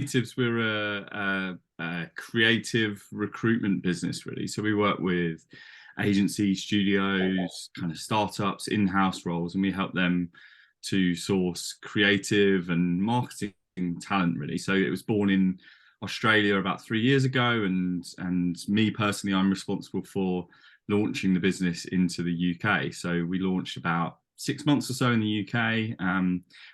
Creatives, we're a creative recruitment business, really. So we work with agencies, studios, kind of startups, in-house roles, and we help them to source creative and marketing talent, really. So it was born in Australia about 3 years ago, and me personally, I'm responsible for launching the business into the UK. So we launched about 6 months or so in the UK,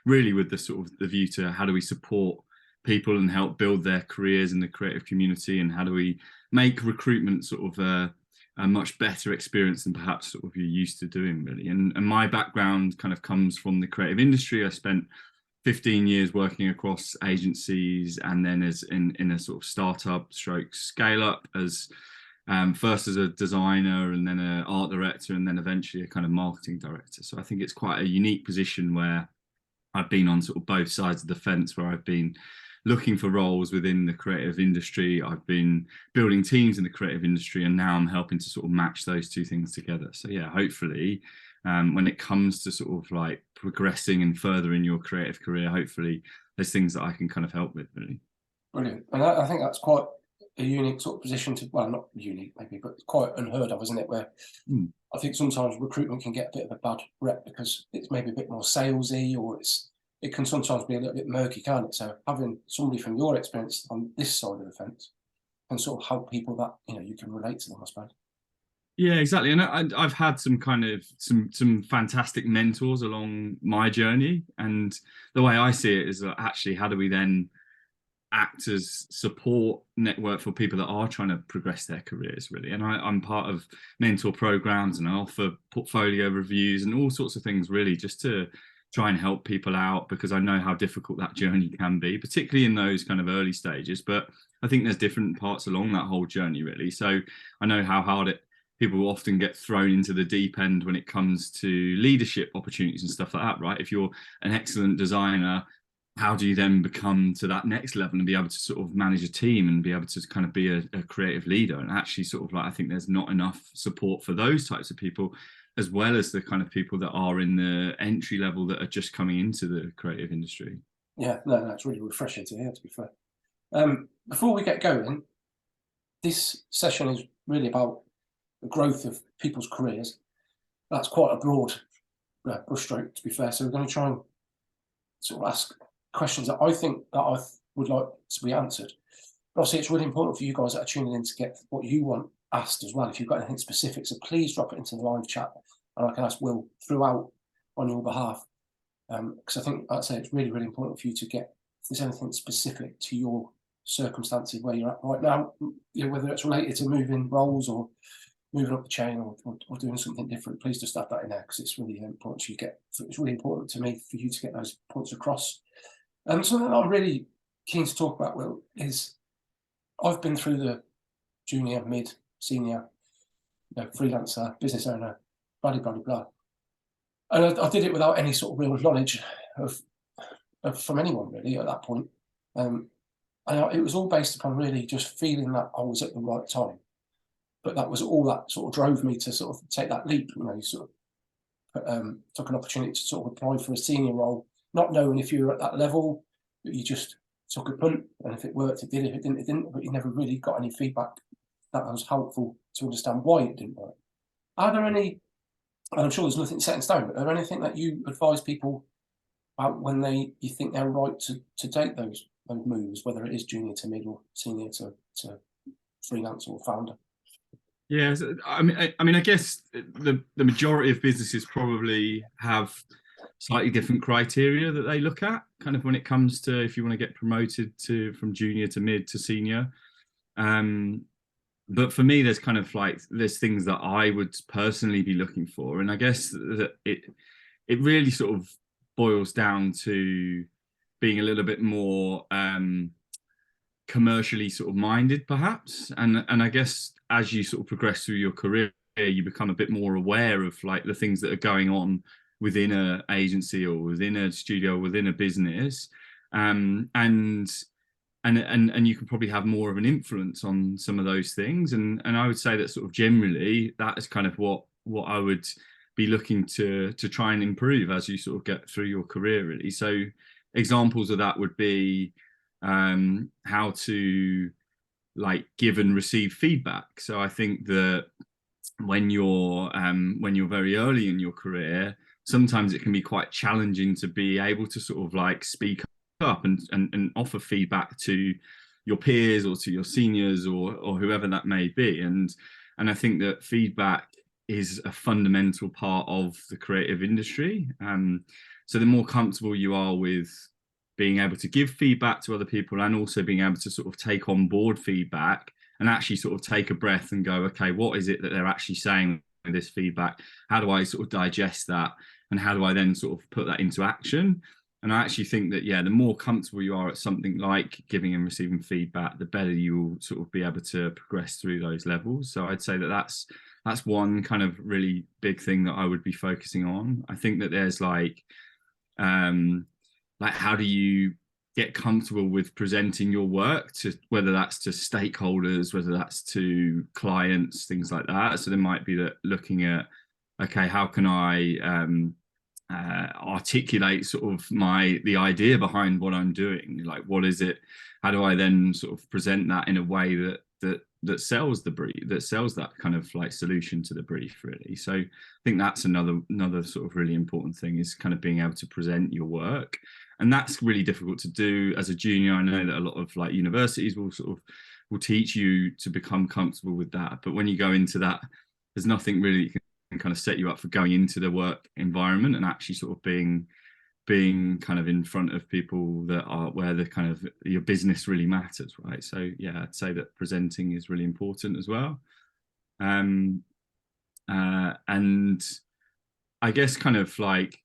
really with the sort of the view to how do we support people and help build their careers in the creative community, and how do we make recruitment sort of a much better experience than perhaps sort of you're used to doing, really. And my background kind of comes from the creative industry. I spent 15 years working across agencies, and then as in a sort of startup stroke scale up, as first as a designer and then an art director, and then eventually a kind of marketing director. So I think it's quite a unique position where I've been on sort of both sides of the fence, where I've been looking for roles within the creative industry, I've been building teams in the creative industry, and now I'm helping to sort of match those two things together. So yeah, hopefully, when it comes to sort of like progressing and furthering your creative career, hopefully there's things that I can kind of help with, really. Brilliant. And I think that's quite a unique sort of position to, well, not unique maybe, but quite unheard of, isn't it? Where Mm. I think sometimes recruitment can get a bit of a bad rep because it's maybe a bit more salesy, or it can sometimes be a little bit murky, can't it? So having somebody from your experience on this side of the fence can sort of help people that, you can relate to them, I suppose. Yeah, exactly. And I've had some kind of some fantastic mentors along my journey, and the way I see it is that actually, how do we then act as support network for people that are trying to progress their careers, really? And I'm part of mentor programs, and I offer portfolio reviews and all sorts of things, really, just to try and help people out, because I know how difficult that journey can be, particularly in those kind of early stages. But I think there's different parts along that whole journey, really. So I know how hard people often get thrown into the deep end when it comes to leadership opportunities and stuff like that, right? If you're an excellent designer, how do you then become to that next level and be able to sort of manage a team and be able to kind of be a creative leader? And actually, sort of like, I think there's not enough support for those types of people, as well as the kind of people that are in the entry level that are just coming into the creative industry. Yeah, no, it's really refreshing to hear, to be fair. Before we get going, this session is really about the growth of people's careers. That's quite a broad brushstroke, to be fair. So we're going to try and sort of ask questions that I think that I would like to be answered. But obviously, it's really important for you guys that are tuning in to get what you want asked as well. If you've got anything specific, so please drop it into the live chat, and I can ask Will throughout on your behalf. Because I think, like I say, it's really, really important for you to get, if there's anything specific to your circumstances where you're at right now, whether it's related to moving roles or moving up the chain, or doing something different, please just add that in there, because it's really important to get. It's really important to me for you to get those points across. Something that I'm really keen to talk about, Will, is I've been through the junior, mid, senior, freelancer, business owner, blah blah blah, and I did it without any sort of real knowledge of from anyone really at that point. And it was all based upon really just feeling that I was at the right time. But that was all that sort of drove me to sort of take that leap. You sort of took an opportunity to sort of apply for a senior role, not knowing if you were at that level, but you just took a punt, and if it worked, it did. If it didn't, it didn't. But you never really got any feedback that was helpful to understand why it didn't work. Are there any, and I'm sure there's nothing set in stone, but are there anything that you advise people about when you think they're right to take those moves, whether it is junior to mid or senior to freelance or founder? Yeah, so, I guess the majority of businesses probably have slightly different criteria that they look at, kind of when it comes to if you want to get promoted from junior to mid to senior. But for me, there's kind of like there's things that I would personally be looking for, and I guess that it really sort of boils down to being a little bit more commercially sort of minded, perhaps. And I guess as you sort of progress through your career, you become a bit more aware of like the things that are going on within a agency or within a studio, within a business. And you can probably have more of an influence on some of those things. And I would say that sort of generally that is kind of what I would be looking to try and improve as you sort of get through your career, really. So examples of that would be how to like give and receive feedback. So I think that when you're very early in your career, sometimes it can be quite challenging to be able to sort of like speak up and offer feedback to your peers or to your seniors or whoever that may be. And I think that feedback is a fundamental part of the creative industry. So the more comfortable you are with being able to give feedback to other people and also being able to sort of take on board feedback and actually sort of take a breath and go, okay, what is it that they're actually saying with this feedback? How do I sort of digest that? And how do I then sort of put that into action? And I actually think that, yeah, the more comfortable you are at something like giving and receiving feedback, the better you will sort of be able to progress through those levels. So I'd say that that's one kind of really big thing that I would be focusing on. I think that there's like how do you get comfortable with presenting your work to, whether that's to stakeholders, whether that's to clients, things like that. So there might be that looking at, okay, how can I articulate sort of the idea behind what I'm doing? Like, what is it? How do I then sort of present that in a way that sells the brief, that sells that kind of like solution to the brief, really? So I think that's another sort of really important thing, is kind of being able to present your work. And that's really difficult to do as a junior. I know that a lot of like universities will teach you to become comfortable with that, but when you go into that, there's nothing really that can kind of set you up for going into the work environment and actually sort of being kind of in front of people that are where the kind of your business really matters, right? So yeah, I'd say that presenting is really important as well. And I guess kind of like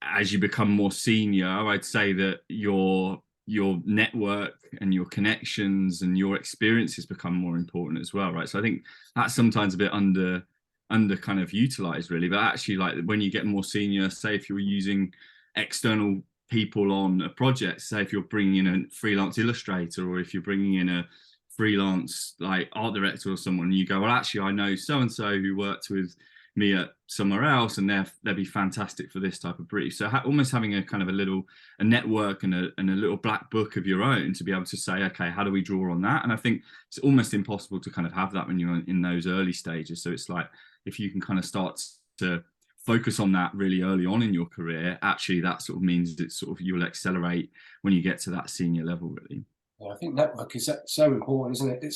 as you become more senior, I'd say that your network and your connections and your experiences become more important as well, right? So I think that's sometimes a bit under kind of utilized, really. But actually, like when you get more senior, say if you're using external people on a project, say if you're bringing in a freelance illustrator or if you're bringing in a freelance like art director or someone, you go, well, actually, I know so and so who worked with me at somewhere else, and they'll be fantastic for this type of brief. So almost having a kind of a network and a little black book of your own to be able to say, okay, how do we draw on that? And I think it's almost impossible to kind of have that when you're in those early stages. So it's like if you can kind of start to focus on that really early on in your career, actually that sort of means that sort of you'll accelerate when you get to that senior level, really. Yeah, I think network is so important, isn't it?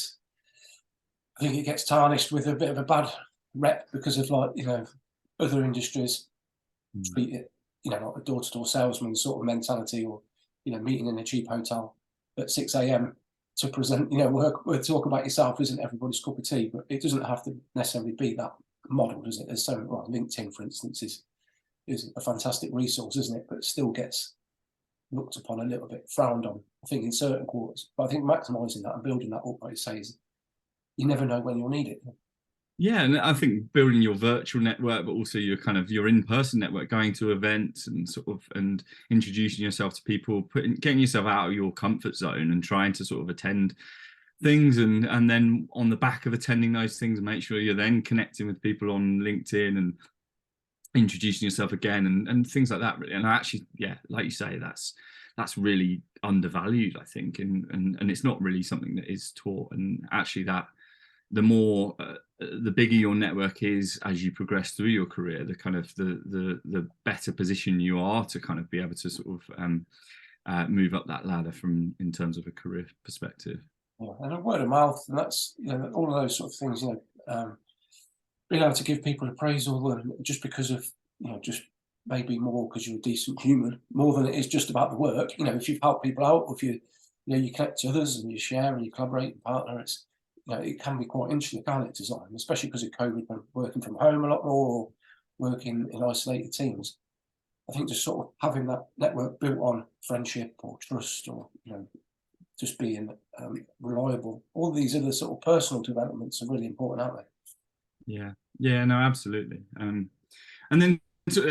I think it gets tarnished with a bit of a bad rep because of, like, other industries treat it, like a door-to-door salesman sort of mentality, or meeting in a cheap hotel at 6 a.m. to present, talk about yourself isn't everybody's cup of tea. But it doesn't have to necessarily be that model, does it? There's so, well, LinkedIn, for instance, is a fantastic resource, isn't it? But it still gets looked upon a little bit, frowned on, I think, in certain quarters. But I think maximising that and building that up, like you say, is you never know when you'll need it. Yeah, and I think building your virtual network, but also your kind of your in-person network, going to events and and introducing yourself to people, getting yourself out of your comfort zone and trying to sort of attend things, and then on the back of attending those things, make sure you're then connecting with people on LinkedIn and introducing yourself again and things like that, really. And actually, yeah, like you say, that's really undervalued, I think, and it's not really something that is taught. And actually that the more the bigger your network is as you progress through your career, the kind of the better position you are to kind of be able to sort of move up that ladder in terms of a career perspective. Yeah, and a word of mouth, and that's all of those sort of things. Being able to give people appraisal, and just because of just maybe more because you're a decent human, more than it is just about the work. If you've helped people out, or if you connect to others and you share and you collaborate and partner, it's it can be quite interesting, can't it, design, especially because of COVID, when working from home a lot more or working in isolated teams. I think just sort of having that network built on friendship or trust, or just being reliable. All these other sort of personal developments are really important, aren't they? Yeah, no, absolutely. And then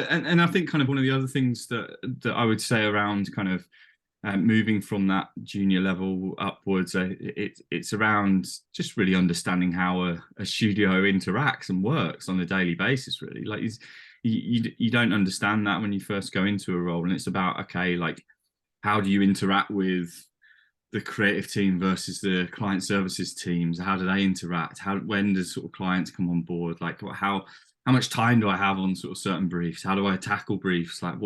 and I think kind of one of the other things that I would say around kind of moving from that junior level upwards, it's around just really understanding how a studio interacts and works on a daily basis, really. Like you don't understand that when you first go into a role, and it's about, okay, like how do you interact with the creative team versus the client services teams? How do they interact? When does sort of clients come on board? Like how much time do I have on sort of certain briefs? How do I tackle briefs? Like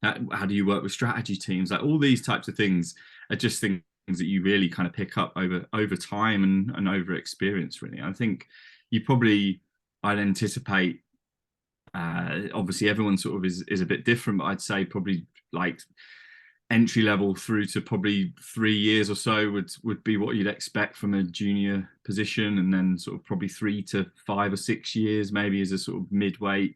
how do you work with strategy teams? Like all these types of things are just things that you really kind of pick up over time and over experience, really. I think I'd anticipate, obviously everyone sort of is a bit different, but I'd say probably like entry level through to probably 3 years or so would be what you'd expect from a junior position, and then sort of probably 3 to 5 or 6 years maybe as a sort of midweight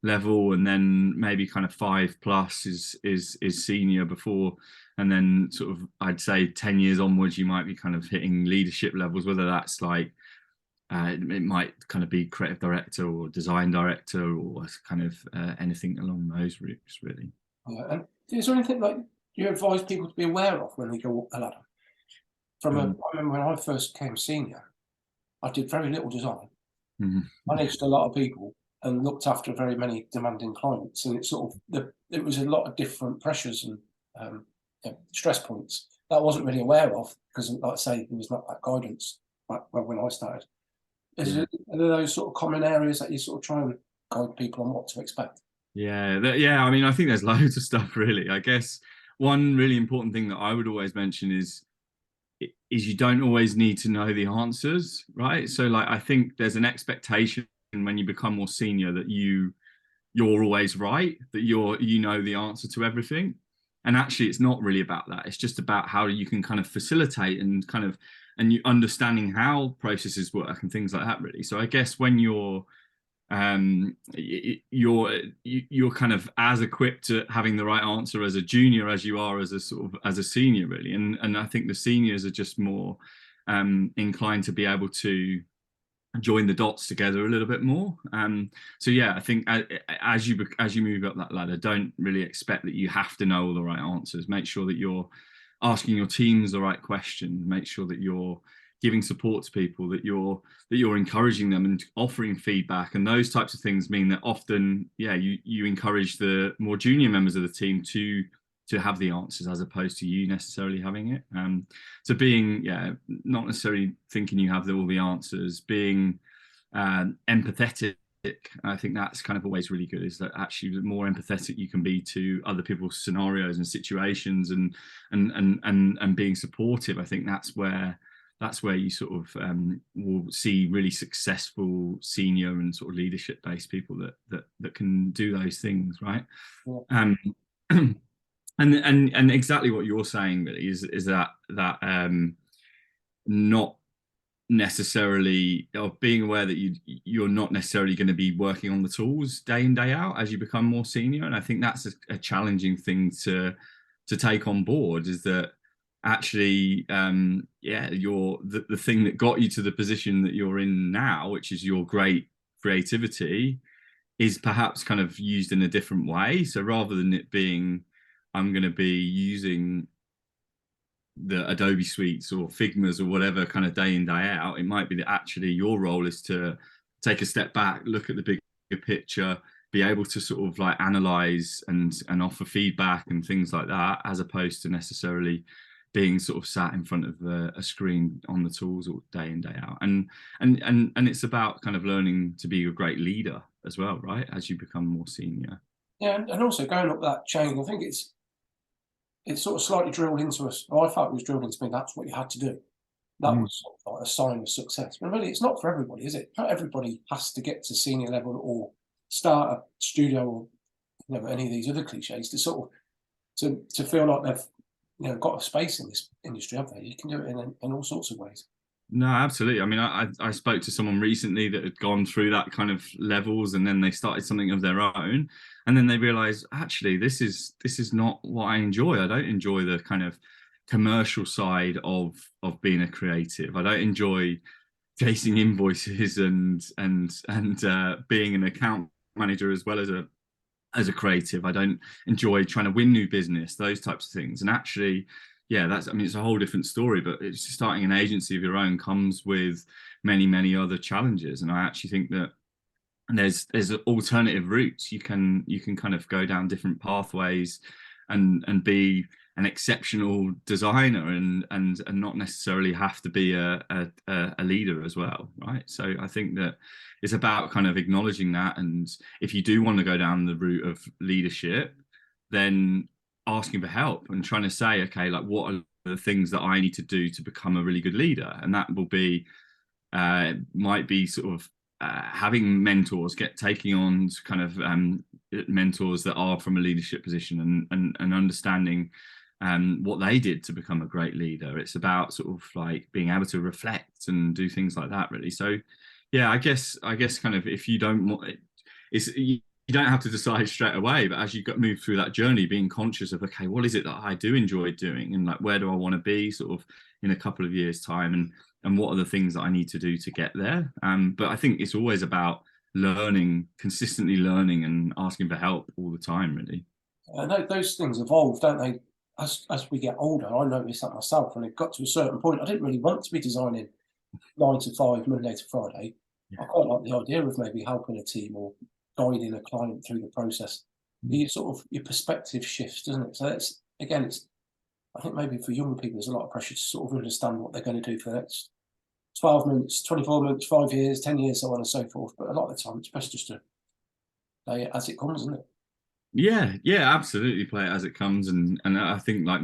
level, and then maybe kind of 5+ is senior before, and then sort of I'd say 10 years onwards you might be kind of hitting leadership levels, whether that's like it might kind of be creative director or design director or kind of anything along those routes, really. Yeah. And is there anything like you advise people to be aware of when they go up the ladder? I remember when I first came senior, I did very little design, managed a lot of people, and looked after very many demanding clients. And it sort of it was a lot of different pressures and stress points that I wasn't really aware of because, like I say, there was not that guidance when I started. Are there those sort of common areas that you sort of try and guide people on what to expect? Yeah, I mean, I think there's loads of stuff, really. I guess one really important thing that I would always mention is you don't always need to know the answers, right? So like I think there's an expectation when you become more senior that you're always right, that you know the answer to everything. And actually it's not really about that. It's just about how you can kind of facilitate and you understanding how processes work and things like that, really. So I guess when you're kind of as equipped to having the right answer as a junior as you are as a senior, really, and I think the seniors are just more inclined to be able to join the dots together a little bit more. So yeah, I think as you move up that ladder, don't really expect that you have to know all the right answers. Make sure that you're asking your teams the right questions, make sure that you're giving support to people, that you're encouraging them and offering feedback, and those types of things mean that often, yeah, you encourage the more junior members of the team to have the answers as opposed to you necessarily having it. So being, not necessarily thinking you have all the answers, being empathetic. I think that's kind of always really good, is that actually the more empathetic you can be to other people's scenarios and situations and being supportive, I think that's where you sort of will see really successful senior and sort of leadership based people that can do those things, right? Yeah. And exactly what you're saying, really, is that not necessarily, of being aware that you're not necessarily going to be working on the tools day in day out as you become more senior. And I think that's a challenging thing to take on board, is that actually the thing that got you to the position that you're in now, which is your great creativity, is perhaps kind of used in a different way. So rather than it being, I'm going to be using the Adobe suites or Figmas or whatever kind of day in, day out, it might be that actually your role is to take a step back, look at the bigger picture, be able to sort of like analyze and offer feedback and things like that, as opposed to necessarily being sort of sat in front of a screen on the tools all day in, day out. And it's about kind of learning to be a great leader as well, right, as you become more senior. Yeah, and also going up that chain, I think it's sort of slightly drilled into us. I felt it was drilled into me. That's what you had to do. That was sort of like a sign of success. But really, it's not for everybody, is it? Not everybody has to get to senior level or start a studio or any of these other cliches to sort of to feel like they've got a space in this industry, have they? You can do it in all sorts of ways. No, absolutely. I mean, I spoke to someone recently that had gone through that kind of levels, and then they started something of their own, and then they realized, actually, this is not what I enjoy. I don't enjoy the kind of commercial side of being a creative. I don't enjoy chasing invoices and being an account manager as well as a creative. I don't enjoy trying to win new business, those types of things. And actually, yeah, it's a whole different story, but it's starting an agency of your own comes with many, many other challenges. And I actually think that there's alternative routes. You can kind of go down different pathways and be an exceptional designer and not necessarily have to be a leader as well, right? So I think that it's about kind of acknowledging that, and if you do want to go down the route of leadership, then asking for help and trying to say, okay, like what are the things that I need to do to become a really good leader? And that will be might be sort of having mentors, taking on kind of mentors that are from a leadership position, and understanding what they did to become a great leader. It's about sort of like being able to reflect and do things like that, really. So yeah, I guess kind of, if you don't want it, you don't have to decide straight away, but as you move through that journey, being conscious of, okay, what is it that I do enjoy doing, and like where do I want to be sort of in a couple of years' time, and what are the things that I need to do to get there. But I think it's always about learning, consistently learning, and asking for help all the time, really. I know those things evolve, don't they? As we get older, I noticed that myself. When it got to a certain point, I didn't really want to be designing 9 to 5, Monday to Friday. Yeah. I quite like the idea of maybe helping a team or guiding a client through the process. You sort of, your perspective shifts, doesn't it? So it's, again, it's, I think maybe for younger people, there's a lot of pressure to sort of understand what they're going to do for the next 12 months, 24 months, 5 years, 10 years, so on and so forth. But a lot of the time, it's best just to play it as it comes, isn't it? Yeah, absolutely, play it as it comes. And I think like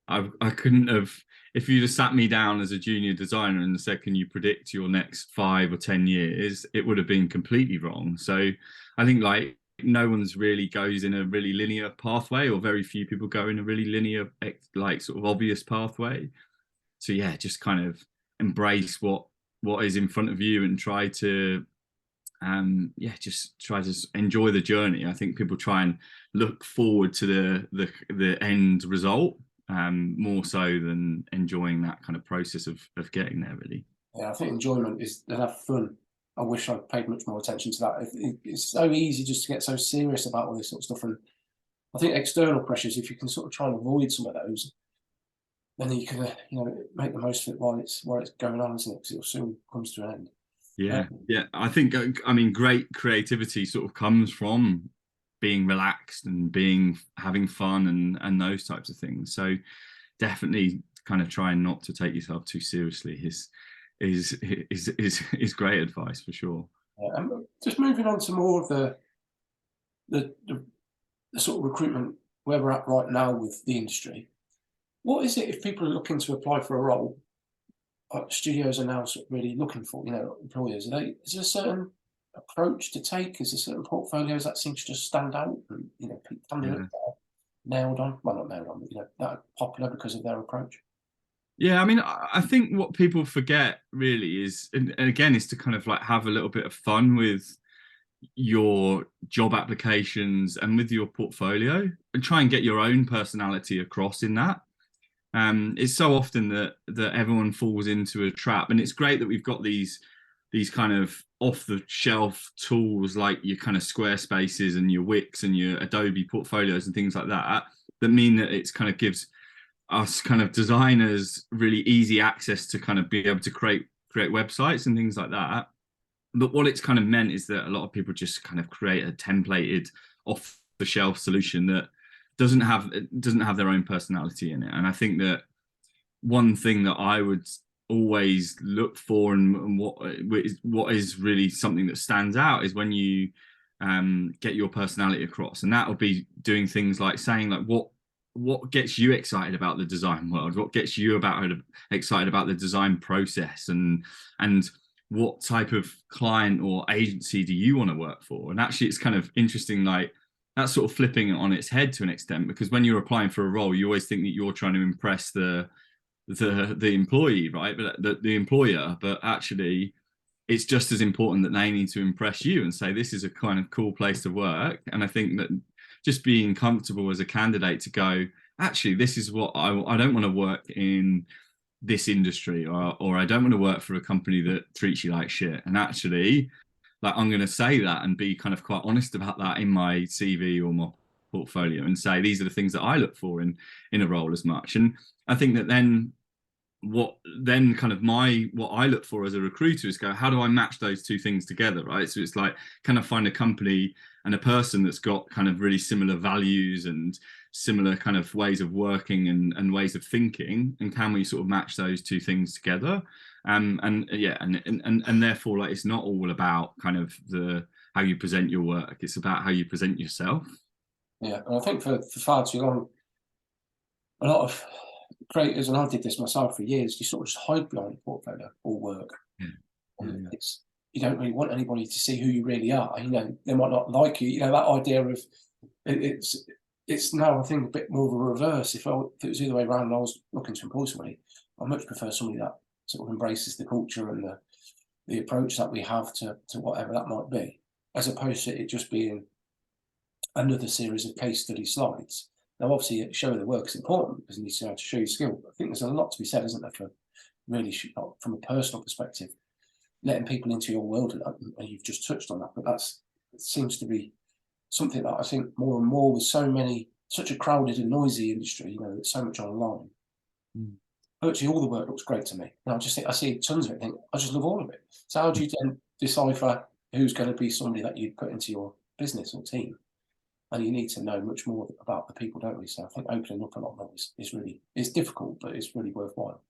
I couldn't have, if you just sat me down as a junior designer and said, can you predict your next 5 or 10 years, it would have been completely wrong. So I think like no one's really goes in a really linear pathway, or very few people go in a really linear, like sort of obvious pathway. So yeah, just kind of embrace what is in front of you, and try to just try to enjoy the journey. I think people try and look forward to the end result, more so than enjoying that kind of process of getting there, really. Yeah, I think enjoyment is to have fun. I wish I paid much more attention to that. It's so easy just to get so serious about all this sort of stuff. And I think external pressures, if you can sort of try and avoid some of those, then you can, make the most of it while it's going on, isn't it? Because it'll soon comes to an end. Yeah. I think, I mean, great creativity sort of comes from being relaxed and having fun and those types of things. So definitely kind of trying not to take yourself too seriously is great advice, for sure. And just moving on to more of the sort of recruitment where we're at right now with the industry. What is it, if people are looking to apply for a role, studios are now sort of really looking for, employers? Is there a certain approach to take? Is there certain portfolios that seem to just stand out, and candidates that are nailed on? Well, not nailed on, but that are popular because of their approach. Yeah, I mean, I think what people forget really is, and again, is to kind of like have a little bit of fun with your job applications and with your portfolio, and try and get your own personality across in that. It's so often that everyone falls into a trap, and it's great that we've got these kind of off the shelf tools like your kind of Squarespaces and your Wix and your Adobe portfolios and things like that mean that it's kind of gives us kind of designers really easy access to kind of be able to create websites and things like that. But what it's kind of meant is that a lot of people just kind of create a templated off the shelf solution that doesn't have their own personality in it. And I think that one thing that I would always look for, and what is really something that stands out, is when you get your personality across. And that will be doing things like saying like what gets you excited about the design world, what gets you excited about the design process, and what type of client or agency do you want to work for. And actually it's kind of interesting, like that's sort of flipping it on its head to an extent, because when you're applying for a role, you always think that you're trying to impress the employee, right? But the employer, but actually it's just as important that they need to impress you and say, this is a kind of cool place to work. And I think that just being comfortable as a candidate to go, actually, this is what I don't want to work in this industry, or I don't want to work for a company that treats you like shit. And actually, like, I'm going to say that and be kind of quite honest about that in my CV or my portfolio, and say these are the things that I look for in a role as much. And I think that then what I look for as a recruiter is go, how do I match those two things together, right? So it's like, can I find a company a person that's got kind of really similar values and similar kind of ways of working and ways of thinking, and can we sort of match those two things together? And therefore, like, it's not all about kind of how you present your work, it's about how you present yourself. Yeah, and I think for far too long, a lot of creators, and I did this myself for years, you sort of just hide behind your portfolio or work. Yeah. And it's, you don't really want anybody to see who you really are. You know, they might not like you. You know, that idea of it's now, I think, a bit more of a reverse. If it was the other way around and I was looking to employ somebody, I much prefer somebody that sort of embraces the culture and the approach that we have to whatever that might be, as opposed to it just being another series of case study slides. Now, obviously, showing the work is important because you need to know how to show your skill. But I think there's a lot to be said, isn't there, for really, from a personal perspective, letting people into your world, and you've just touched on that. But it seems to be something that I think more and more, with such a crowded and noisy industry, you know, there's so much online. Virtually all the work looks great to me. And I see tons of it, think, I just love all of it. So how do you then decipher who's going to be somebody that you put into your business or team? And you need to know much more about the people, don't we? So I think opening up a lot more it's difficult, but it's really worthwhile.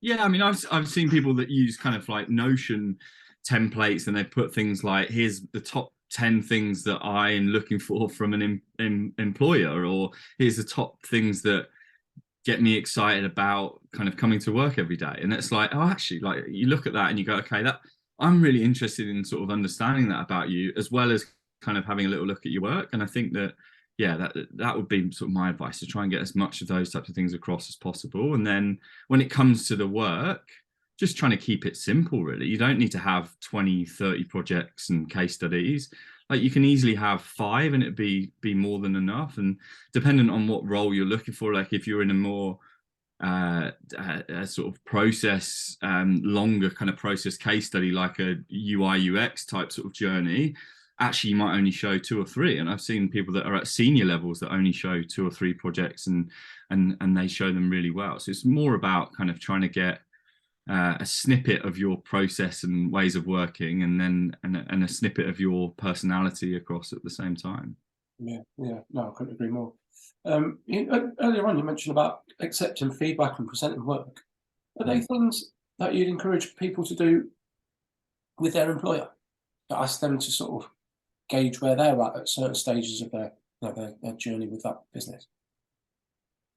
Yeah, I mean, I've seen people that use kind of like Notion templates, and they put things like, here's the top 10 things that I am looking for from an employer, or here's the top things that get me excited about kind of coming to work every day. And it's like, oh, actually, like, you look at that and you go, okay, that I'm really interested in sort of understanding that about you, as well as kind of having a little look at your work. And I think that, yeah, that would be sort of my advice, to try and get as much of those types of things across as possible. And then when it comes to the work, just trying to keep it simple, really. You don't need to have 20, 30 projects and case studies. Like, you can easily have 5 and it'd be more than enough. And dependent on what role you're looking for, like if you're in a more a sort of process, longer kind of process case study, like a UI UX type sort of journey, actually you might only show 2 or 3. And I've seen people that are at senior levels that only show 2 or 3 projects, and they show them really well. So it's more about kind of trying to get a snippet of your process and ways of working, and then and a snippet of your personality across at the same time. Yeah, no, I couldn't agree more. Earlier on, you mentioned about accepting feedback and presenting work. Are they things that you'd encourage people to do with their employer, to ask them to sort of gauge where they're at certain stages of their journey with that business?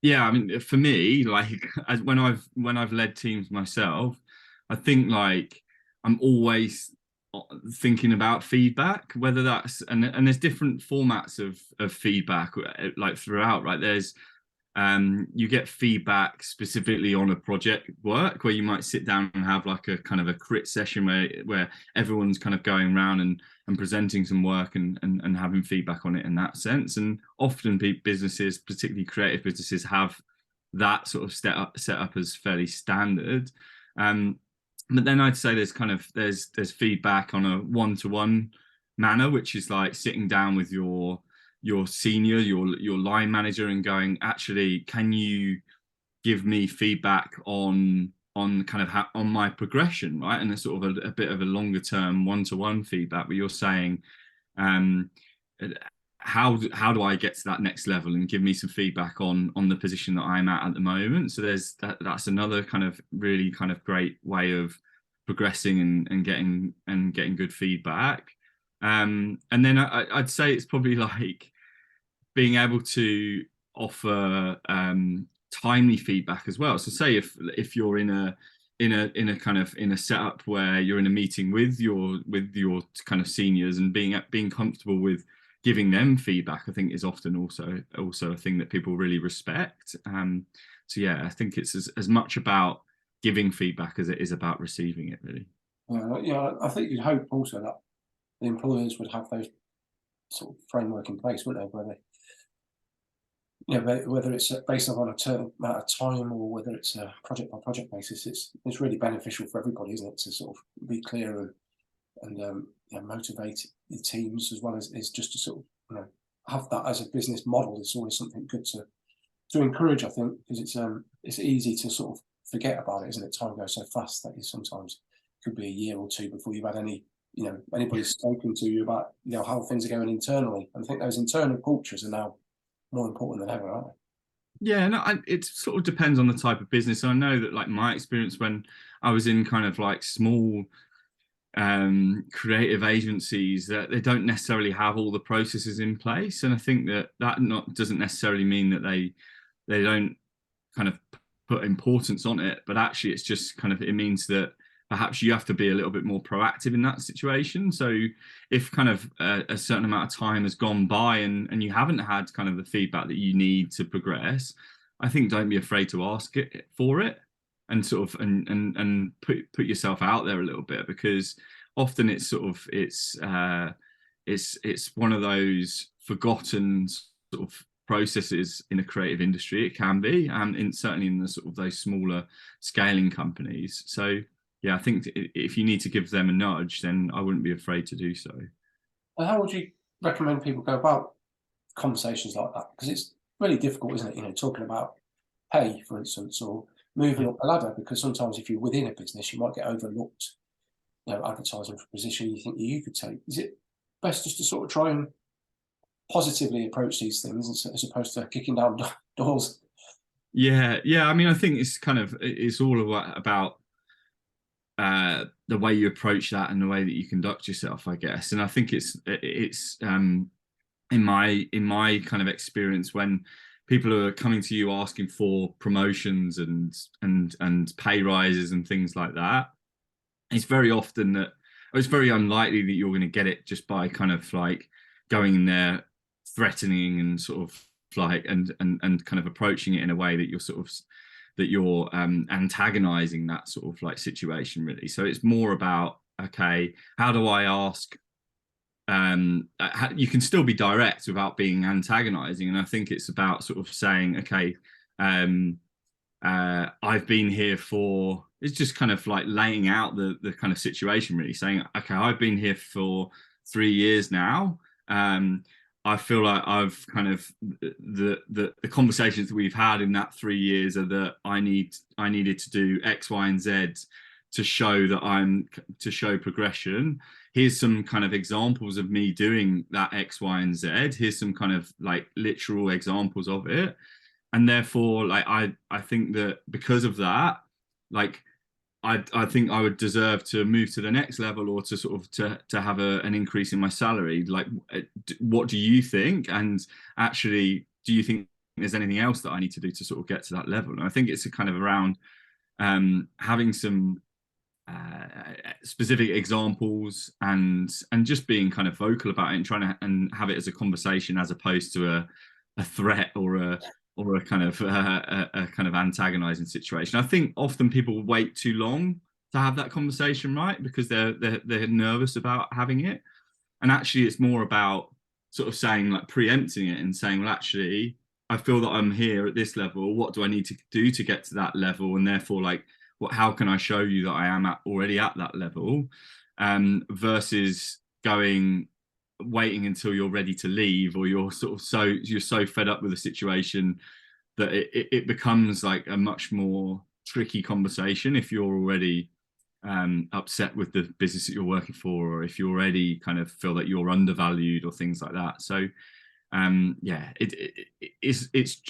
Yeah, I mean, for me, like, when I've led teams myself, I think, like, I'm always thinking about feedback, whether that's, and there's different formats of feedback, like, throughout, right? There's you get feedback specifically on a project work, where you might sit down and have like a kind of a crit session where everyone's kind of going around and presenting some work and having feedback on it in that sense. And often businesses, particularly creative businesses, have that sort of set up as fairly standard. But then I'd say there's feedback on a one-to-one manner, which is like sitting down with your senior, your line manager, and going, actually, can you give me feedback on kind of on my progression, right? And it's sort of a bit of a longer term one-to-one feedback, where you're saying, how do I get to that next level, and give me some feedback on the position that I'm at the moment. So there's that's another kind of really kind of great way of progressing and getting good feedback. And then I'd say it's probably like being able to offer timely feedback as well. So say if you're in a kind of in a setup where you're in a meeting with your kind of seniors, and being comfortable with giving them feedback, I think is often also a thing that people really respect. So yeah, I think it's as much about giving feedback as it is about receiving it, really. Yeah, I think you'd hope also that the employers would have those sort of framework in place, wouldn't they? Whether it's based on a certain amount of time, or whether it's a project by project basis, it's really beneficial for everybody, isn't it, to sort of be clear and motivate the teams, as well as just to sort of have that as a business model. It's always something good to encourage, I think, because it's easy to sort of forget about it, isn't it? Time goes so fast that you sometimes could be a year or 2 before you've had any anybody's spoken to you about, how things are going internally. And I think those internal cultures are now more important than ever, aren't they? Yeah, no, it sort of depends on the type of business. I know that like my experience when I was in kind of like small creative agencies, that they don't necessarily have all the processes in place, and I think that not doesn't necessarily mean that they don't kind of put importance on it, but actually it's just kind of, it means that perhaps you have to be a little bit more proactive in that situation. So if kind of a certain amount of time has gone by and you haven't had kind of the feedback that you need to progress, I think don't be afraid to ask it for it, and sort of and put yourself out there a little bit, because often it's sort of it's one of those forgotten sort of processes in a creative industry. It can be, and certainly in the sort of those smaller scaling companies. So yeah, I think if you need to give them a nudge, then I wouldn't be afraid to do so. And how would you recommend people go about conversations like that? Because it's really difficult, isn't it? Talking about pay, for instance, or moving up the ladder, because sometimes if you're within a business, you might get overlooked, advertising for a position you think you could take. Is it best just to sort of try and positively approach these things as opposed to kicking down doors? Yeah, I mean, I think it's all about the way you approach that and the way that you conduct yourself, I guess. And I think it's in my kind of experience, when people are coming to you asking for promotions and pay rises and things like that, it's very often that, or it's very unlikely that you're going to get it just by kind of like going in there threatening and sort of like and kind of approaching it in a way that you're antagonizing that sort of like situation, really. So it's more about, okay, how do I ask? You can still be direct without being antagonizing, and I think it's about sort of saying, okay, I've been here for, it's just kind of like laying out the kind of situation, really saying, okay, I've been here for 3 years now. I feel like I've kind of the conversations that we've had in that 3 years are that I needed to do X, Y, and Z to show to show progression. Here's some kind of examples of me doing that X, Y, and Z. Here's some kind of like literal examples of it. And therefore, like I think that because of that, like I think I would deserve to move to the next level, or to sort of to have an increase in my salary. Like, what do you think? And actually, do you think there's anything else that I need to do to sort of get to that level? And I think it's a kind of around having some specific examples and just being kind of vocal about it, and trying to and have it as a conversation, as opposed to a threat or a kind of a kind of antagonizing situation. I think often people wait too long to have that conversation, right? Because they're nervous about having it. And actually it's more about sort of saying, like, preempting it and saying, well, actually, I feel that I'm here at this level. What do I need to do to get to that level? And therefore, like, how can I show you that I am already at that level? Versus waiting until you're ready to leave, or you're so fed up with the situation that it becomes like a much more tricky conversation if you're already upset with the business that you're working for, or if you already kind of feel that you're undervalued or things like that. So it's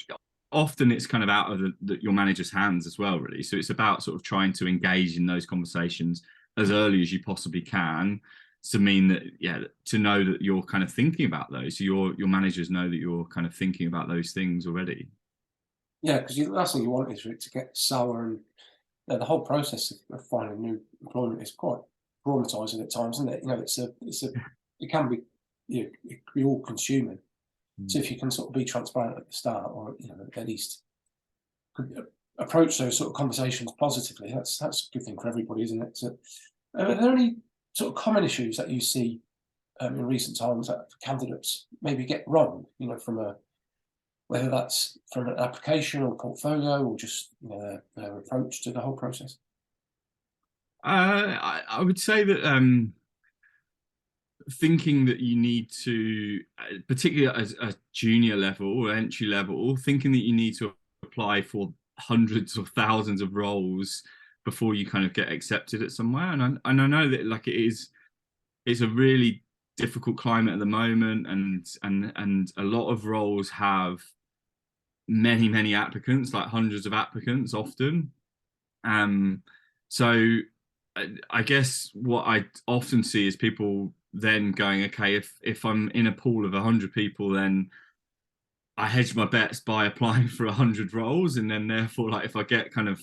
often it's kind of out of your manager's hands as well, really. So it's about sort of trying to engage in those conversations as early as you possibly can, to mean that, to know that you're kind of thinking about those. So your managers know that you're kind of thinking about those things already. Yeah, because the last thing you want is for it to get sour, and the whole process of finding new employment is quite traumatizing at times, isn't it? It can be, it can be all consuming. So if you can sort of be transparent at the start, or at least approach those sort of conversations positively, that's a good thing for everybody, isn't it? So, are there any sort of common issues that you see in recent times that candidates maybe get wrong? Whether that's from an application or portfolio, or just their approach to the whole process. I would say that thinking that you need to, particularly at a junior level or entry level, thinking that you need to apply for hundreds or thousands of roles before you kind of get accepted at somewhere. And I know that, like, it is it's a really difficult climate at the moment, and a lot of roles have many applicants, like hundreds of applicants often. So I guess what I often see is people then going, okay, if I'm in a pool of 100 people, then I hedge my bets by applying for 100 roles, and then therefore, like, if I get kind of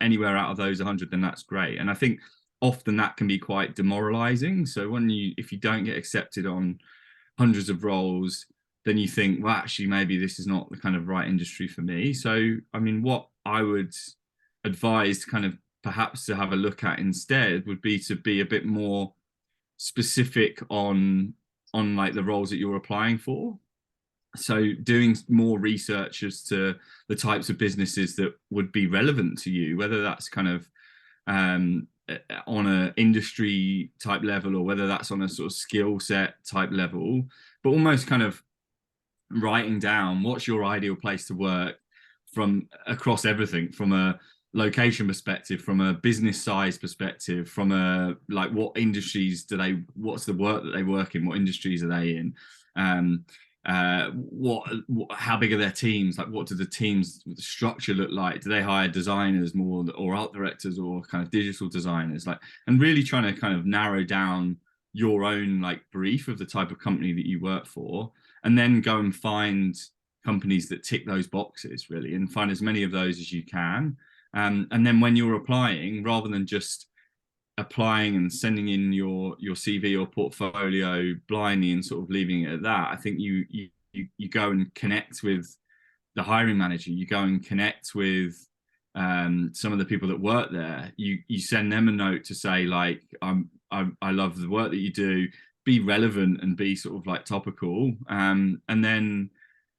anywhere out of those 100, then that's great. And I think often that can be quite demoralizing. So if you don't get accepted on hundreds of roles, then you think, well, actually, maybe this is not the kind of right industry for me. So, I mean, what I would advise kind of perhaps to have a look at instead would be to be a bit more specific on like the roles that you're applying for. So doing more research as to the types of businesses that would be relevant to you, whether that's kind of on a industry type level, or whether that's on a sort of skill set type level, but almost kind of writing down what's your ideal place to work from across everything, from a location perspective, from a business size perspective, from a like what industries what's the work that they work in, what industries are they in, how big are their teams, like what do the teams structure look like, do they hire designers more or art directors or kind of digital designers, like, and really trying to kind of narrow down your own like brief of the type of company that you work for, and then go and find companies that tick those boxes really, and find as many of those as you can. And then when you're applying, rather than just applying and sending in your CV or portfolio blindly and sort of leaving it at that, I think you go and connect with the hiring manager. You go and connect with some of the people that work there. You send them a note to say like, I love the work that you do. Be relevant and be sort of like topical. And then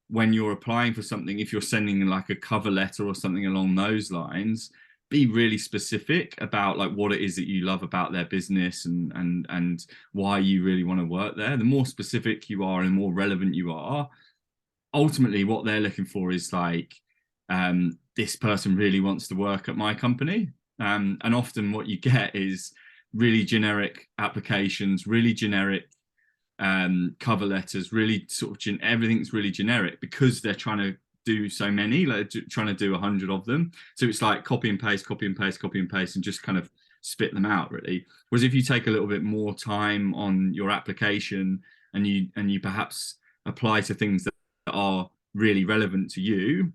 when you're applying for something, if you're sending like a cover letter or something along those lines, be really specific about like what it is that you love about their business and why you really want to work there. The more specific you are and more relevant you are, ultimately what they're looking for is like, this person really wants to work at my company. And often what you get is really generic applications, really generic cover letters, really sort of everything's really generic because they're trying to do so many, like trying to do 100 of them. So it's like copy and paste, copy and paste, copy and paste, and just kind of spit them out really. Whereas if you take a little bit more time on your application and you perhaps apply to things that are really relevant to you,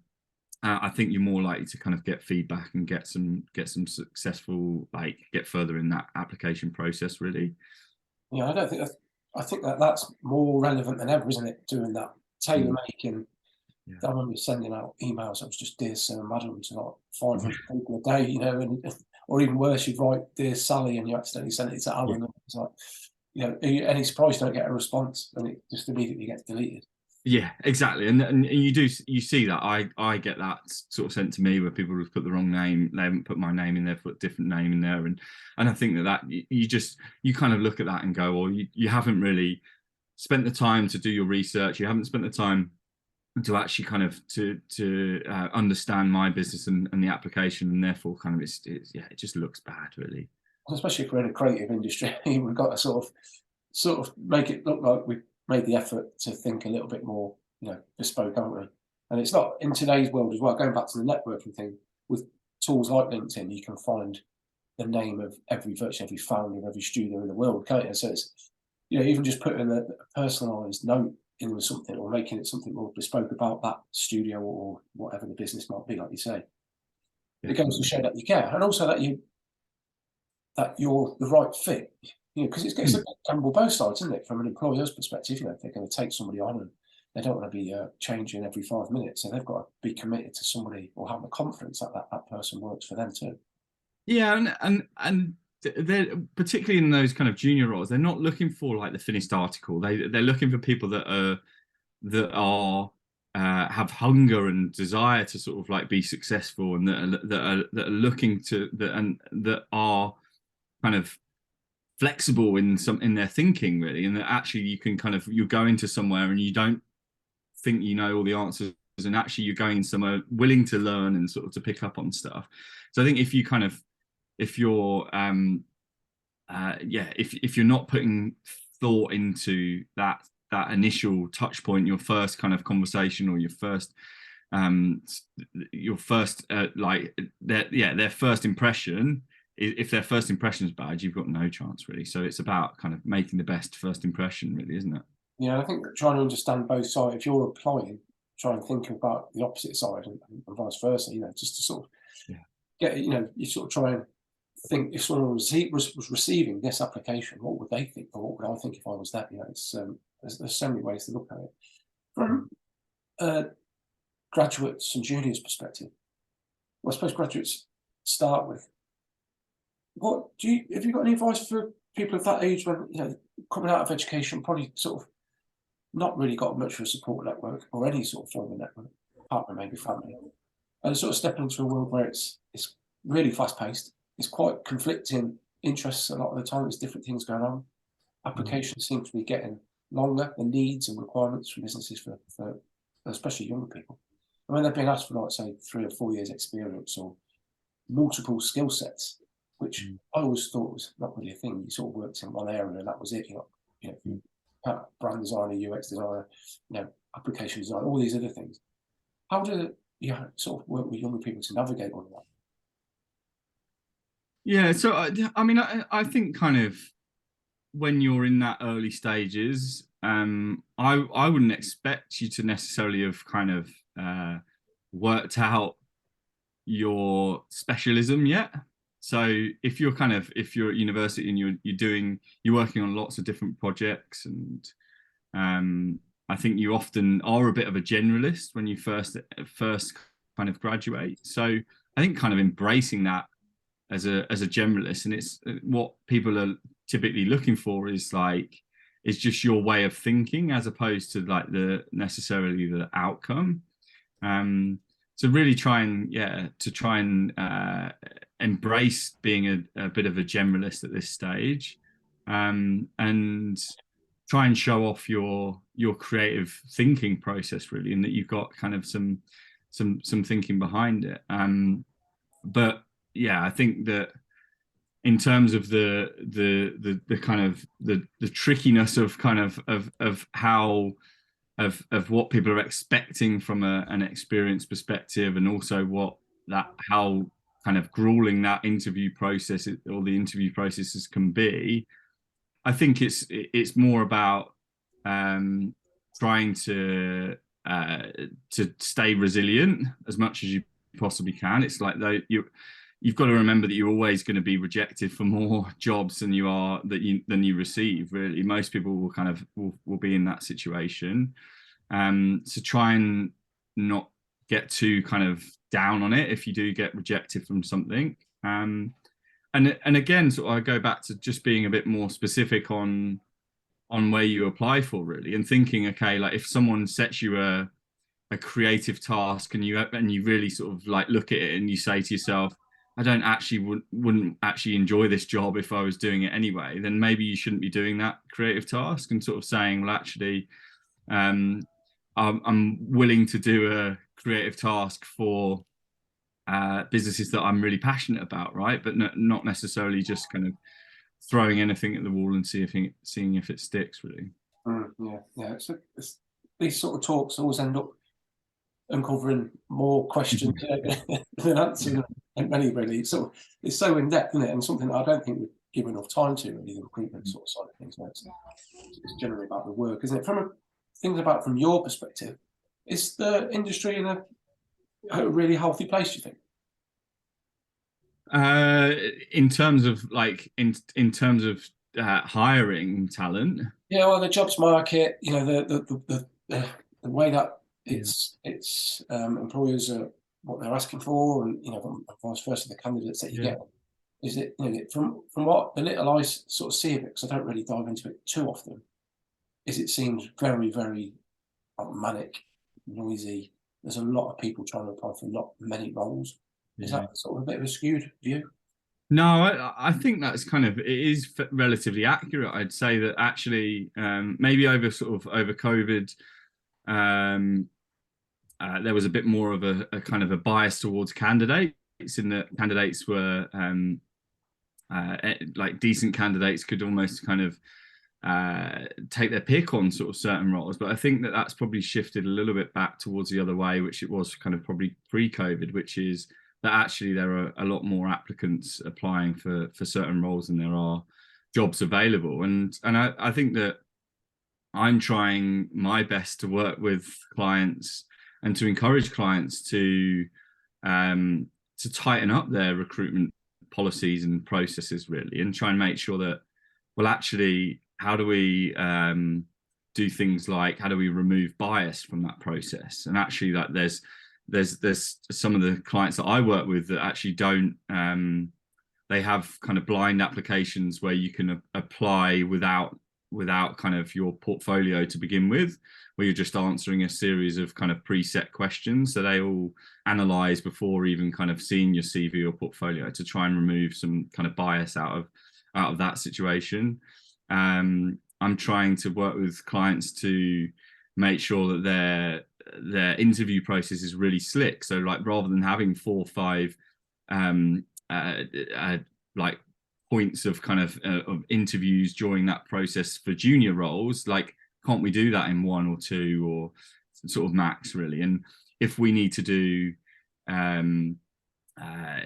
I think you're more likely to kind of get feedback and get some successful, like get further in that application process really. Yeah, I think that's more relevant than ever, isn't it? Doing that tailor making. Yeah. I remember sending out emails that was just "Dear Sir, Madam" to like 500 people a day, you know, and or even worse, you'd write "Dear Sally" and you accidentally send it to Alan. And it's like, you know, any surprise you don't get a response, and it just immediately gets deleted. Yeah, exactly, and you see that. I get that sort of sent to me where people have put the wrong name, they haven't put my name in there, put a different name in there, and I think that you kind of look at that and go, well, you haven't really spent the time to do your research, you haven't spent the time to actually kind of to understand my business and the application, and therefore kind of it just looks bad really. Especially if we're in a creative industry, we've got to sort of make it look like we've made the effort to think a little bit more, you know, bespoke, haven't we? And it's not in today's world as well. Going back to the networking thing, with tools like LinkedIn, you can find the name of virtually every founder of every studio in the world, can't you? So it's, you know, even just putting a personalised note in with something or making it something more bespoke about that studio or whatever the business might be, like you say. Yeah. It goes to show that you care, and also that you're the right fit. You know, because it's a bit gamble both sides, isn't it? From an employer's perspective, you know, if they're going to take somebody on and they don't want to be changing every 5 minutes, so they've got to be committed to somebody or have the confidence that that person works for them too. Yeah, and they're particularly in those kind of junior roles, they're not looking for like the finished article. They're looking for people that are have hunger and desire to sort of like be successful, and that are looking to that are kind of flexible in their thinking really, and that actually you're going to somewhere and you don't think you know all the answers, and actually you're going somewhere willing to learn and sort of to pick up on stuff. So I think if you're yeah, if you're not putting thought into that initial touch point, your first kind of conversation, or um your first like their first impression, if their first impression is bad, you've got no chance really. So it's about kind of making the best first impression, really, isn't it? I think trying to understand both sides. If you're applying, try and think about the opposite side, and vice versa. Just to sort of Yeah. get, you sort of try and think, if someone was receiving this application, what would they think, or what would I think if I was that? It's there's so many ways to look at it. From graduates and juniors' perspective, well, I suppose graduates start with. What have you got any advice for people of that age when, coming out of education, probably sort of not really got much of a support network or any sort of form of network, apart from maybe family, and sort of stepping into a world where it's really fast paced, it's quite conflicting interests a lot of the time. There's different things going on. Applications seem to be getting longer, the needs and requirements from businesses for especially younger people. I mean, they've been asked for, like, say, 3 or 4 years experience or multiple skill sets, which I always thought was not really a thing. You sort of worked in one area and that was it. Brand designer, UX designer, application design, all these other things. How do you sort of work with younger people to navigate all of that? Yeah, so I mean, I think kind of when you're in that early stages, I wouldn't expect you to necessarily have kind of worked out your specialism yet. So if you're at university and you're working on lots of different projects, and I think you often are a bit of a generalist when you first kind of graduate. So I think kind of embracing that as a generalist, and it's what people are typically looking for is just your way of thinking, as opposed to like necessarily the outcome. So really try and embrace being a bit of a generalist at this stage, and try and show off your creative thinking process, really, and that you've got kind of some thinking behind it. But yeah, I think that in terms of the kind of the trickiness of kind of how of what people are expecting from an experience perspective, and also how kind of grueling that interview process or the interview processes can be. I think it's more about trying to stay resilient as much as you possibly can. It's like you've got to remember that you're always going to be rejected for more jobs than you receive. Really, most people will be in that situation. So try and not get too kind of down on it if you do get rejected from something. And again, so I go back to just being a bit more specific on where you apply for, really, and thinking, okay, like if someone sets you a creative task and you really sort of like look at it and you say to yourself, I wouldn't actually enjoy this job if I was doing it anyway, then maybe you shouldn't be doing that creative task, and sort of saying, well, actually, I'm willing to do a creative task for businesses that I'm really passionate about, right? But not necessarily just kind of throwing anything at the wall and seeing if it sticks, really. Yeah. These sort of talks always end up uncovering more questions than answers, and many, really. It's so in depth, isn't it? And something that I don't think we give enough time to, really, the recruitment sort of side of things. It's generally about the work, isn't it? From your perspective, is the industry in a really healthy place, do you think? In terms of hiring talent. Yeah, well, the jobs market, the way that it's employers are what they're asking for, and vice versa, the candidates that you get. Is it, from what the little I sort of see of it, because I don't really dive into it too often, it seems very, very manic, noisy. There's a lot of people trying to apply for not many roles. Is that sort of a bit of a skewed view? No, I think it is relatively accurate. I'd say that actually, maybe over COVID, there was a bit more of a kind of a bias towards candidates, in that candidates were like decent candidates could almost kind of take their pick on sort of certain roles. But I think that that's probably shifted a little bit back towards the other way, which it was kind of probably pre-COVID, which is that actually there are a lot more applicants applying for certain roles than there are jobs available. And I think that I'm trying my best to work with clients and to encourage clients to tighten up their recruitment policies and processes, really, and try and make sure that, well, actually, how do we do things like, how do we remove bias from that process? And actually, that there's some of the clients that I work with that actually don't, they have kind of blind applications where you can apply without kind of your portfolio to begin with, where you're just answering a series of kind of preset questions. So they all analyze before even kind of seeing your CV or portfolio, to try and remove some kind of bias out of that situation. I'm trying to work with clients to make sure that their interview process is really slick. So like, rather than having 4 or 5 like points of kind of interviews during that process for junior roles, like, can't we do that in 1 or 2 or sort of max, really? And if we need to do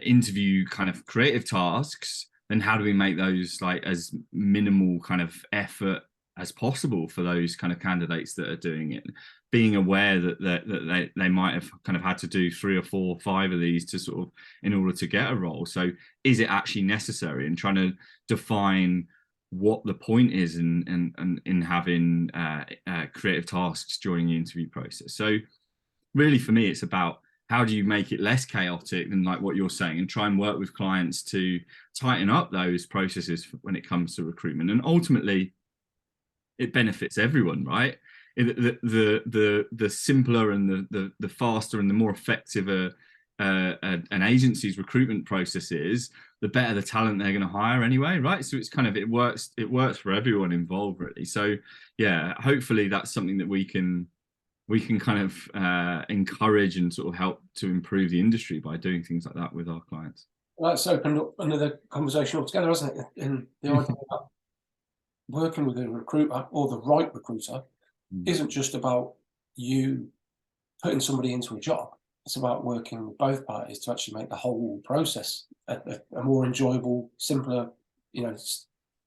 interview kind of creative tasks, then how do we make those like as minimal kind of effort as possible for those kind of candidates that are doing it, being aware that they might have kind of had to do 3 or 4 or 5 of these to sort of, in order to get a role. So is it actually necessary, and trying to define what the point is in having creative tasks during the interview process. So really, for me, it's about, how do you make it less chaotic than like what you're saying, and try and work with clients to tighten up those processes when it comes to recruitment. And ultimately, it benefits everyone, right? The simpler and the faster and the more effective an agency's recruitment process is, the better the talent they're going to hire anyway, right? So it's kind of, it works for everyone involved, really. So yeah, hopefully that's something that we can kind of encourage and sort of help to improve the industry by doing things like that with our clients. Well, it's opened up another conversation altogether, hasn't it? In the idea that working with a recruiter, or the right recruiter, isn't just about you putting somebody into a job. It's about working with both parties to actually make the whole process a more enjoyable, simpler,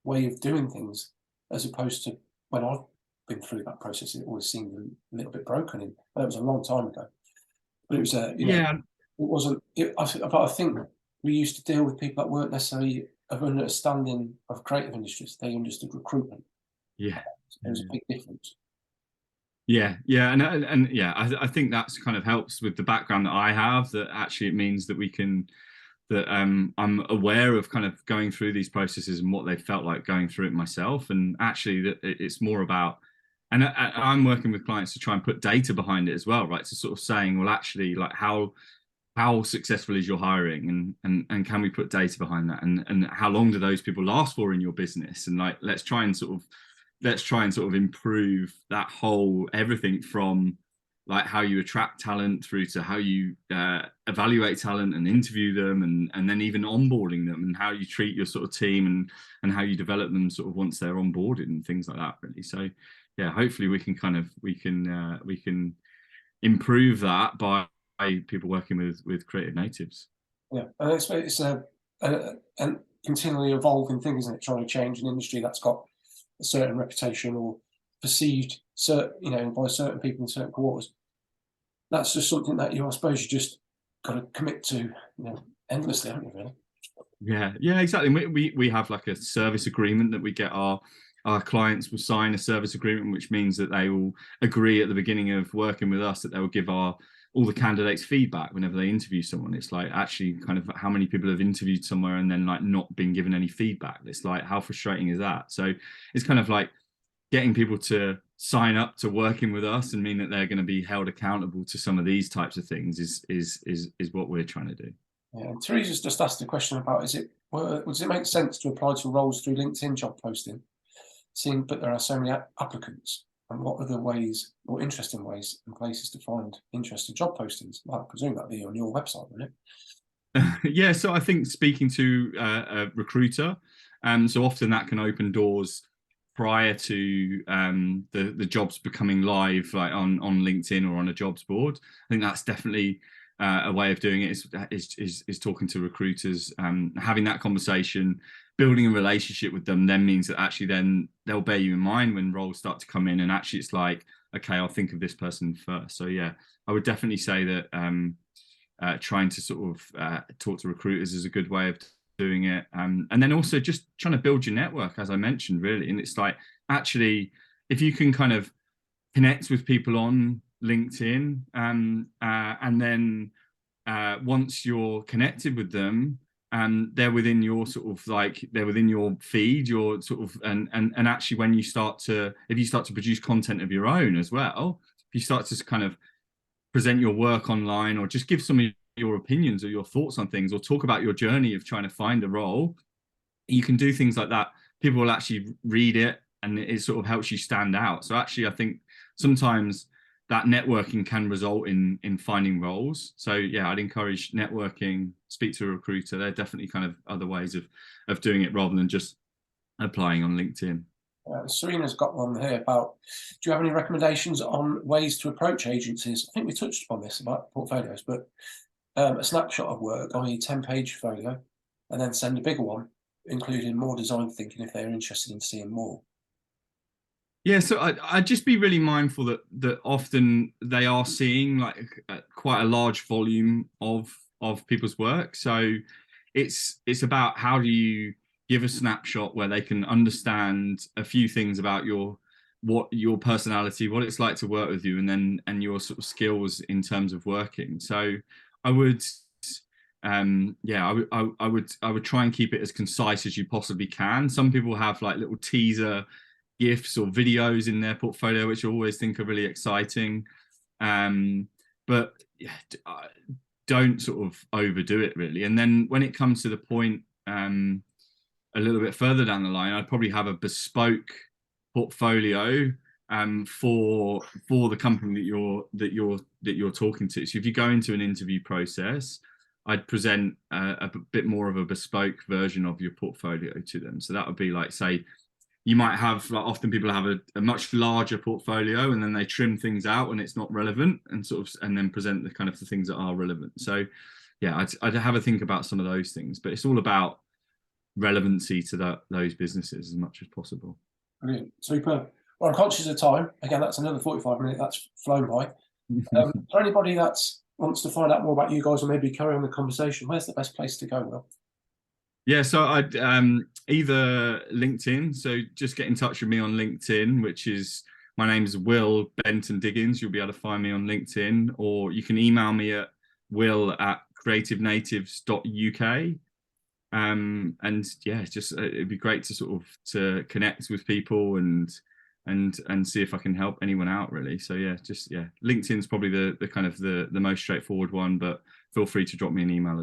way of doing things, as opposed to, when I've been through that process, it always seemed a little bit broken. And that was a long time ago, but it was it wasn't. But I think we used to deal with people that weren't necessarily of understanding of creative industries. They understood recruitment. Yeah, there was a big difference. Yeah, and yeah, I think that's kind of helps with the background that I have, that actually it means that we can, that I'm aware of kind of going through these processes and what they felt like going through it myself. And actually that it's more about, and I'm working with clients to try and put data behind it as well, right? So sort of saying, well, actually, like, how successful is your hiring, and can we put data behind that, and how long do those people last for in your business? And like, let's try and sort of improve that whole, everything from like how you attract talent through to how you evaluate talent and interview them, and then even onboarding them, and how you treat your sort of team, and how you develop them sort of once they're onboarded, and things like that, really. So yeah, hopefully we can improve that by people working with creative natives. Yeah, and it's a continually evolving thing, isn't it? Trying to change an industry that's got a certain reputation, or perceived by certain people in certain quarters. That's just something that I suppose you just got to commit to, endlessly, haven't you, really? Yeah, exactly. We have like a service agreement that we get our clients will sign a service agreement, which means that they will agree at the beginning of working with us that they will give all the candidates feedback whenever they interview someone. It's like, actually, kind of, how many people have interviewed somewhere and then like not been given any feedback? It's like, how frustrating is that? So it's kind of like getting people to sign up to working with us and mean that they're going to be held accountable to some of these types of things is what we're trying to do. Yeah, and Teresa's just asked a question about, does it make sense to apply to roles through LinkedIn job posting, seeing but there are so many applicants? And what are the ways, or interesting ways and places, to find interesting job postings? Well, I presume that'd be on your website, wouldn't Yeah, so I think speaking to a recruiter, so often that can open doors prior to the jobs becoming live, like on LinkedIn or on a jobs board. I think that's definitely a way of doing it. Is talking to recruiters, having that conversation, building a relationship with them. Then means that actually then they'll bear you in mind when roles start to come in, and actually it's like, okay, I'll think of this person first. So yeah, I would definitely say that. Trying to sort of talk to recruiters is a good way of doing it. And then also just trying to build your network, as I mentioned, really. And it's like, actually, if you can kind of connect with people on LinkedIn, and then once you're connected with them, they're within your sort of like, they're within your feed, your sort of, and actually when you start to, if you start to produce content of your own as well, if you start to kind of present your work online, or just give some of your opinions or your thoughts on things, or talk about your journey of trying to find a role, you can do things like that. People will actually read it, and it sort of helps you stand out. So actually, I think sometimes that networking can result in finding roles. So yeah, I'd encourage networking, speak to a recruiter. They're definitely kind of other ways of doing it rather than just applying on LinkedIn. Serena's got one here about, do you have any recommendations on ways to approach agencies? I think we touched upon this about portfolios, but a snapshot of work, i.e. 10-page folio, and then send a bigger one, including more design thinking if they're interested in seeing more. Yeah, so I'd just be really mindful that often they are seeing like quite a large volume of people's work. So it's about how do you give a snapshot where they can understand a few things about your personality, what it's like to work with you, and your sort of skills in terms of working. So I would yeah, I would try and keep it as concise as you possibly can. Some people have like little teaser GIFs or videos in their portfolio, which I always think are really exciting. But yeah, don't sort of overdo it really. And then when it comes to the point a little bit further down the line, I'd probably have a bespoke portfolio for the company that you're talking to. So if you go into an interview process, I'd present a bit more of a bespoke version of your portfolio to them. So that would be like, say, you might have, like, often people have a much larger portfolio, and then they trim things out when it's not relevant, and sort of, and then present the kind of the things that are relevant. So yeah, I'd have a think about some of those things, but it's all about relevancy to those businesses as much as possible. Brilliant, super. Well, I'm conscious of time. Again, that's another 45 minutes. That's flown by. For anybody that wants to find out more about you guys or maybe carry on the conversation, where's the best place to go, Will? Yeah, so I'd either LinkedIn, so just get in touch with me on LinkedIn, which is, my name is Will Benton Diggins. You'll be able to find me on LinkedIn, or you can email me at will@creativenatives.uk. And yeah, just it'd be great to sort of to connect with people and see if I can help anyone out really. So yeah, just yeah, LinkedIn's probably the kind of the most straightforward one, but feel free to drop me an email